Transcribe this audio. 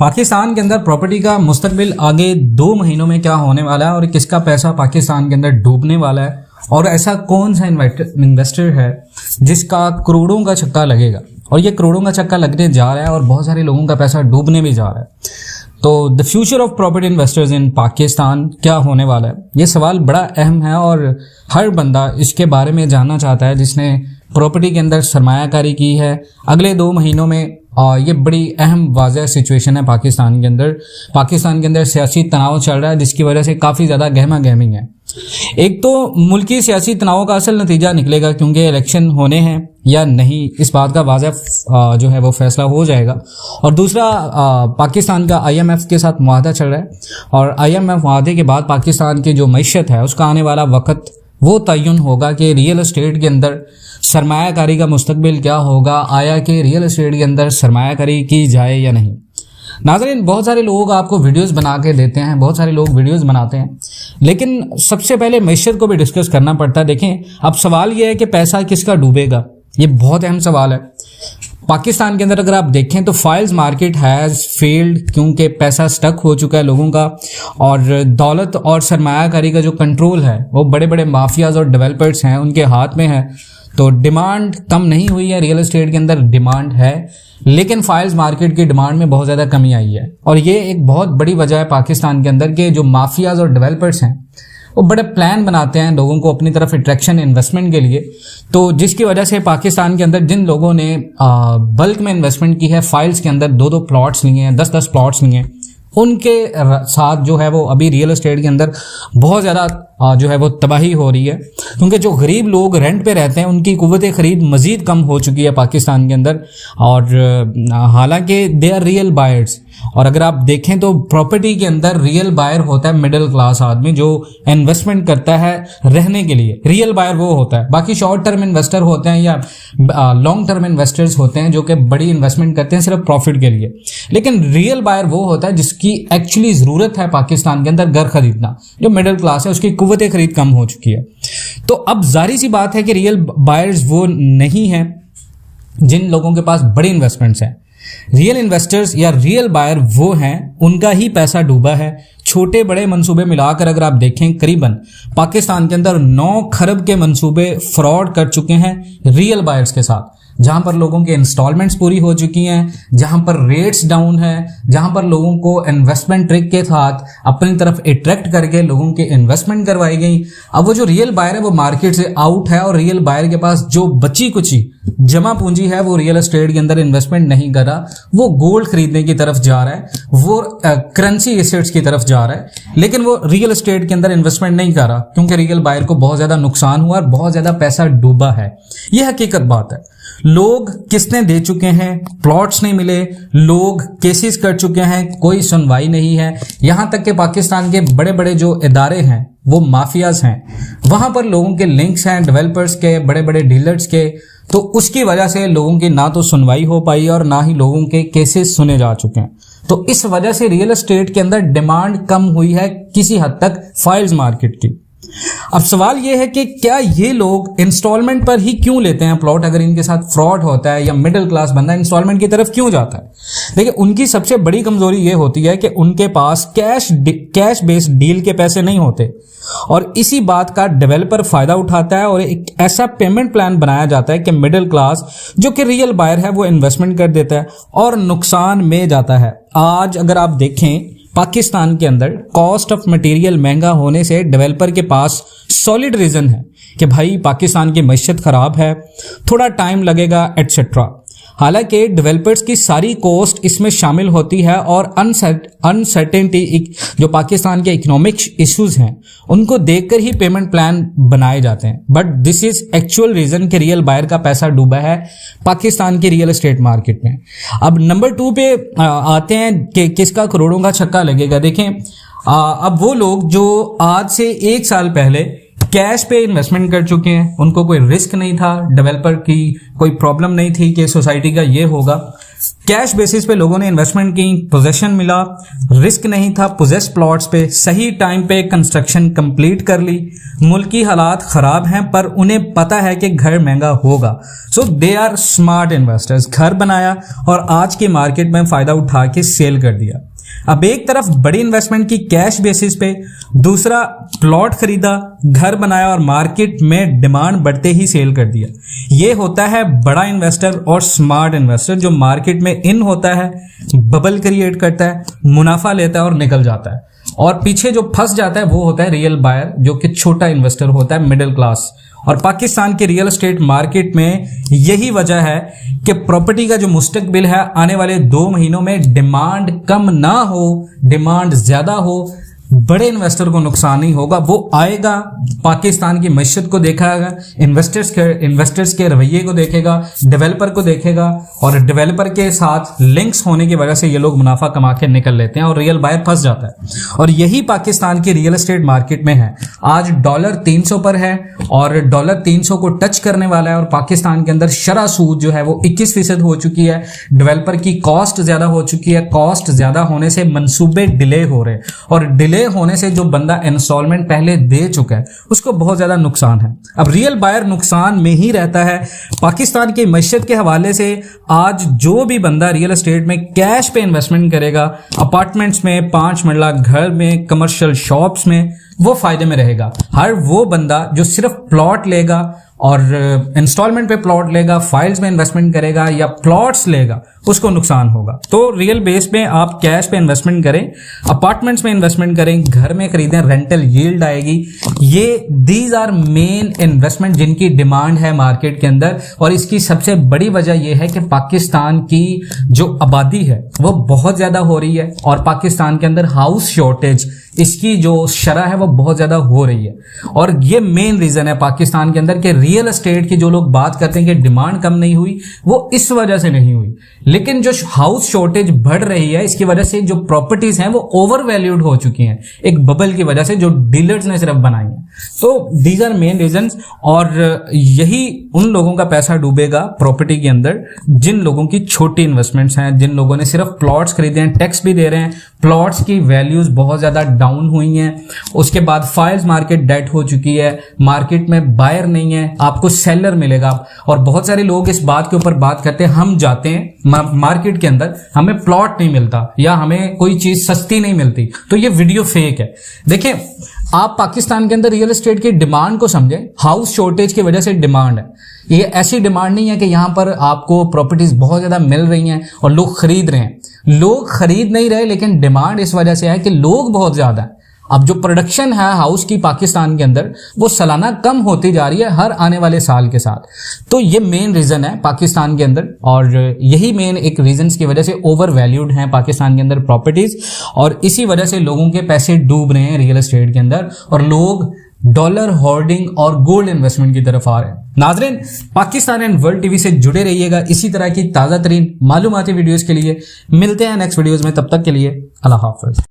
पाकिस्तान के अंदर प्रॉपर्टी का मुस्तकबिल आगे 2 महीनों में क्या होने वाला है और किसका पैसा पाकिस्तान के अंदर डूबने वाला है और ऐसा कौन सा इन्वेस्टर है जिसका करोड़ों का छक्का लगेगा और ये करोड़ों का छक्का लगने जा रहा है और बहुत सारे लोगों का पैसा डूबने भी जा रहा है। तो the future of property investors in Pakistan क्या होने वाला है, ये सवाल बड़ा अहम है और हर बंदा इसके बारे में जानना चाहता है जिसने प्रॉपर्टी के अंदर सरमायाकारी की है। अगले 2 महीनों में ये बड़ी अहम वाज़ह सिचुएशन है पाकिस्तान के अंदर। पाकिस्तान के अंदर सियासी तनाव चल रहा है जिसकी वजह से काफ़ी ज़्यादा गहमा गहमी है। एक तो मुल्की सियासी तनाव का असल नतीजा निकलेगा क्योंकि इलेक्शन होने हैं या नहीं, इस बात का वाज़ह जो है वो फैसला हो जाएगा। और दूसरा पाकिस्तान का IMF के साथ मुआहदा चल रहा है और IMF मुआहदे के बाद पाकिस्तान की जो मईशत है उसका आने वाला वक्त वो तयन होगा कि रियल एस्टेट के अंदर सरमायाकारी का मुस्तकबिल क्या होगा, आया कि रियल एस्टेट के अंदर सरमायाकारी की जाए या नहीं। नाज़रीन, बहुत सारे लोग आपको वीडियोस बना के देते हैं, बहुत सारे लोग वीडियोस बनाते हैं, लेकिन सबसे पहले मैशत को भी डिस्कस करना पड़ता है। देखें, अब सवाल ये है कि पैसा किसका डूबेगा, ये बहुत अहम सवाल है। पाकिस्तान के अंदर अगर आप देखें तो फाइल्स मार्केट हैज़ फेल्ड क्योंकि पैसा स्टक हो चुका है लोगों का और दौलत और सरमायाकारी का जो कंट्रोल है वो बड़े बड़े माफियाज और डेवलपर्स हैं उनके हाथ में है। तो डिमांड कम नहीं हुई है, रियल एस्टेट के अंदर डिमांड है, लेकिन फाइल्स मार्केट की डिमांड में बहुत ज़्यादा कमी आई है और ये एक बहुत बड़ी वजह है पाकिस्तान के अंदर के जो माफियाज और डेवलपर्स हैं वो बड़े प्लान बनाते हैं लोगों को अपनी तरफ अट्रैक्शन इन्वेस्टमेंट के लिए। तो जिसकी वजह से पाकिस्तान के अंदर जिन लोगों ने बल्क में इन्वेस्टमेंट की है, फाइल्स के अंदर 2-2 प्लॉट्स लिए हैं, 10-10 प्लॉट्स लिए हैं, उनके साथ जो है वो अभी रियल एस्टेट के अंदर बहुत ज़्यादा जो है वो तबाही हो रही है क्योंकि जो गरीब लोग रेंट पे रहते हैं उनकी कुव्वत खरीद मज़ीद कम हो चुकी है पाकिस्तान के अंदर। और हालांकि दे आर रियल बायर्स, और अगर आप देखें तो प्रॉपर्टी के अंदर रियल बायर होता है मिडिल क्लास आदमी जो इन्वेस्टमेंट करता है रहने के लिए, रियल बायर वो होता है। बाकी शॉर्ट टर्म इन्वेस्टर होते हैं या लॉन्ग टर्म इन्वेस्टर्स होते हैं जो कि बड़ी इन्वेस्टमेंट करते हैं सिर्फ प्रॉफिट के लिए, लेकिन रियल बायर वो होता है जिसकी एक्चुअली ज़रूरत है पाकिस्तान के अंदर घर खरीदना। जो मिडिल क्लास है उसकी कुव्वत खरीद कम हो चुकी है। तो अब जाहिर सी बात है कि रियल बायर्स वो नहीं है जिन लोगों के पास बड़ी इन्वेस्टमेंट्स हैं। रियल इन्वेस्टर्स या रियल बायर वो हैं उनका ही पैसा डूबा है। छोटे बड़े मंसूबे मिलाकर अगर आप देखें करीबन पाकिस्तान के अंदर 9 खरब के मंसूबे फ्रॉड कर चुके हैं रियल बायर्स के साथ, जहां पर लोगों के इंस्टॉलमेंट्स पूरी हो चुकी हैं, जहां पर रेट्स डाउन है, जहां पर लोगों को इन्वेस्टमेंट ट्रिक के साथ अपनी तरफ अट्रैक्ट करके लोगों की इन्वेस्टमेंट करवाई गई। अब वो जो रियल बायर है वो मार्केट से आउट है और रियल बायर के पास जो बची कुची जमा पूंजी है वो रियल एस्टेट के अंदर इन्वेस्टमेंट नहीं कर रहा, वो गोल्ड खरीदने की तरफ जा रहा है, वो करेंसी एसेट्स की तरफ जा रहा है, लेकिन वो रियल एस्टेट के अंदर इन्वेस्टमेंट नहीं कर रहा क्योंकि रियल बायर को बहुत ज्यादा नुकसान हुआ और बहुत ज्यादा पैसा डूबा है। ये हकीकत बात है। लोग किस्तें दे चुके हैं, प्लॉट्स नहीं मिले, लोग केसेस कर चुके हैं, कोई सुनवाई नहीं है। यहां तक कि पाकिस्तान के बड़े बड़े जो इदारे हैं वो माफियाज हैं, वहां पर लोगों के लिंक्स हैं डेवलपर्स के, बड़े बड़े डीलर्स के, तो उसकी वजह से लोगों की ना तो सुनवाई हो पाई और ना ही लोगों के केसेस सुने जा चुके हैं। तो इस वजह से रियल एस्टेट के अंदर डिमांड कम हुई है किसी हद तक फाइल्स मार्केट की। अब सवाल यह है कि क्या ये लोग इंस्टॉलमेंट पर ही क्यों लेते हैं प्लॉट, अगर इनके साथ फ्रॉड होता है या मिडिल क्लास बंदा इंस्टॉलमेंट की तरफ क्यों जाता है? देखिए, उनकी सबसे बड़ी कमजोरी ये होती है कि उनके पास कैश बेस्ड डील के पैसे नहीं होते और इसी बात का डेवलपर फायदा उठाता है और एक ऐसा पेमेंट प्लान बनाया जाता है कि मिडिल क्लास जो कि रियल बायर है वो इन्वेस्टमेंट कर देता है और नुकसान में जाता है। आज अगर आप देखें पाकिस्तान के अंदर कॉस्ट ऑफ मटेरियल महंगा होने से डेवलपर के पास सॉलिड रीजन है कि भाई पाकिस्तान की मईशत खराब है, थोड़ा टाइम लगेगा एटसेट्रा। हालांकि डेवलपर्स की सारी कॉस्ट इसमें शामिल होती है और अनसर्टेनिटी जो पाकिस्तान के इकोनॉमिक इश्यूज हैं उनको देखकर ही पेमेंट प्लान बनाए जाते हैं। But this is actual reason कि रियल बायर का पैसा डूबा है पाकिस्तान के रियल एस्टेट मार्केट में। अब नंबर 2 पे आते हैं कि किसका करोड़ों का छक्का लगेगा। देखें, अब वो लोग जो आज से 1 साल पहले कैश पे इन्वेस्टमेंट कर चुके हैं, उनको कोई रिस्क नहीं था, डेवलपर की कोई प्रॉब्लम नहीं थी कि सोसाइटी का ये होगा, कैश बेसिस पे लोगों ने इन्वेस्टमेंट की, पोजेशन मिला, रिस्क नहीं था, पोजेस प्लॉट्स पे सही टाइम पे कंस्ट्रक्शन कंप्लीट कर ली। मुल्क की हालात खराब हैं पर उन्हें पता है कि घर महंगा होगा, सो दे आर स्मार्ट इन्वेस्टर्स। घर बनाया और आज के मार्केट में फायदा उठा के सेल कर दिया। अब एक तरफ बड़ी इन्वेस्टमेंट की कैश बेसिस पे, दूसरा प्लॉट खरीदा, घर बनाया और मार्केट में डिमांड बढ़ते ही सेल कर दिया। ये होता है बड़ा इन्वेस्टर और स्मार्ट इन्वेस्टर, जो मार्केट में इन होता है, बबल क्रिएट करता है, मुनाफा लेता है और निकल जाता है। और पीछे जो फंस जाता है वो होता है रियल बायर, जो कि छोटा इन्वेस्टर होता है, मिडिल क्लास। और पाकिस्तान के रियल एस्टेट मार्केट में यही वजह है कि प्रॉपर्टी का जो मुस्तकबिल है, आने वाले 2 महीनों में डिमांड कम ना हो, डिमांड ज्यादा हो, बड़े इन्वेस्टर को नुकसान नहीं होगा। वो आएगा, पाकिस्तान की मईशत को देखेगा, इन्वेस्टर्स के रवैये को देखेगा, डेवलपर को देखेगा, और डेवलपर के साथ लिंक्स होने की वजह से ये लोग मुनाफा कमा के निकल लेते हैं और रियल बायर फंस जाता है। और यही पाकिस्तान की रियल एस्टेट मार्केट में है। आज डॉलर 300 पर है और डॉलर 300 को टच करने वाला है, और पाकिस्तान के अंदर शरह सूद जो है वो 21% हो चुकी है। डेवलपर की कॉस्ट ज्यादा हो चुकी है, कॉस्ट ज्यादा होने से मंसूबे डिले हो रहे, और डिले होने से जो बंदा इंस्टॉलमेंट पहले दे चुका है उसको बहुत ज्यादा नुकसान है। अब रियल बायर नुकसान में ही रहता है। पाकिस्तान की मईशत के हवाले से आज जो भी बंदा रियल एस्टेट में कैश पे इन्वेस्टमेंट करेगा, अपार्टमेंट्स में, 5 मंजिला घर में, कमर्शियल शॉप्स में, वो फायदे में रहेगा। हर वो बंदा जो सिर्फ प्लॉट लेगा और इंस्टॉलमेंट पे प्लॉट लेगा, फाइल्स में इन्वेस्टमेंट करेगा या प्लॉट्स लेगा, उसको नुकसान होगा। तो रियल बेस पे आप कैश पे इन्वेस्टमेंट करें, अपार्टमेंट्स में इन्वेस्टमेंट करें, घर में खरीदें, रेंटल यील्ड आएगी। ये दीज आर मेन इन्वेस्टमेंट जिनकी डिमांड है मार्केट के अंदर। और इसकी सबसे बड़ी वजह यह है कि पाकिस्तान की जो आबादी है वो बहुत ज्यादा हो रही है, और पाकिस्तान के अंदर हाउस शॉर्टेज, इसकी जो शरह है वो बहुत ज्यादा हो रही है। और ये मेन रीजन है पाकिस्तान के अंदर कि रियल एस्टेट की जो लोग बात करते हैं कि डिमांड कम नहीं हुई, वो इस वजह से नहीं हुई, लेकिन जो हाउस शॉर्टेज बढ़ रही है इसकी वजह से जो प्रॉपर्टीज हैं वो ओवर वैल्यूड हो चुकी हैं, एक बबल की वजह से जो डीलर्स ने सिर्फ बनाई है। तो दीज आर मेन रीजंस, और यही उन लोगों का पैसा डूबेगा प्रॉपर्टी के अंदर जिन लोगों की छोटी इन्वेस्टमेंट्स हैं, जिन लोगों ने सिर्फ प्लॉट्स खरीदे हैं, टैक्स भी दे रहे हैं, प्लॉट्स की वैल्यूज बहुत ज्यादा डाउन हुई हैं। उसके बाद फाइल्स मार्केट डेड हो चुकी है, मार्केट में बायर नहीं है, आपको सेलर मिलेगा। और बहुत सारे लोग इस बात के ऊपर बात करते हैं, हम जाते हैं मार्केट के अंदर, हमें प्लॉट नहीं मिलता या हमें कोई चीज सस्ती नहीं मिलती, तो ये वीडियो फेक है। देखिए, आप पाकिस्तान के अंदर रियल एस्टेट की डिमांड को समझें। हाउस शॉर्टेज की वजह से डिमांड है, ये ऐसी डिमांड नहीं है कि यहां पर आपको प्रॉपर्टीज बहुत ज्यादा मिल रही हैं और लोग खरीद रहे हैं। लोग खरीद नहीं रहे, लेकिन डिमांड इस वजह से है कि लोग बहुत ज्यादा है। अब जो प्रोडक्शन है हाउस की पाकिस्तान के अंदर, वो सालाना कम होती जा रही है हर आने वाले साल के साथ। तो ये मेन रीजन है पाकिस्तान के अंदर, और यही मेन एक रीजन की वजह से ओवर वैल्यूड है पाकिस्तान के अंदर प्रॉपर्टीज, और इसी वजह से लोगों के पैसे डूब रहे हैं रियल एस्टेट के अंदर, और लोग डॉलर होर्डिंग और गोल्ड इन्वेस्टमेंट की तरफ आ रहे हैं। नाज़रीन, पाकिस्तान एंड वर्ल्ड टीवी से जुड़े रहिएगा इसी तरह की ताज़ा तरीन मालूमाती वीडियोस के लिए। मिलते हैं नेक्स्ट वीडियोस में, तब तक के लिए अल्लाह हाफ़िज़।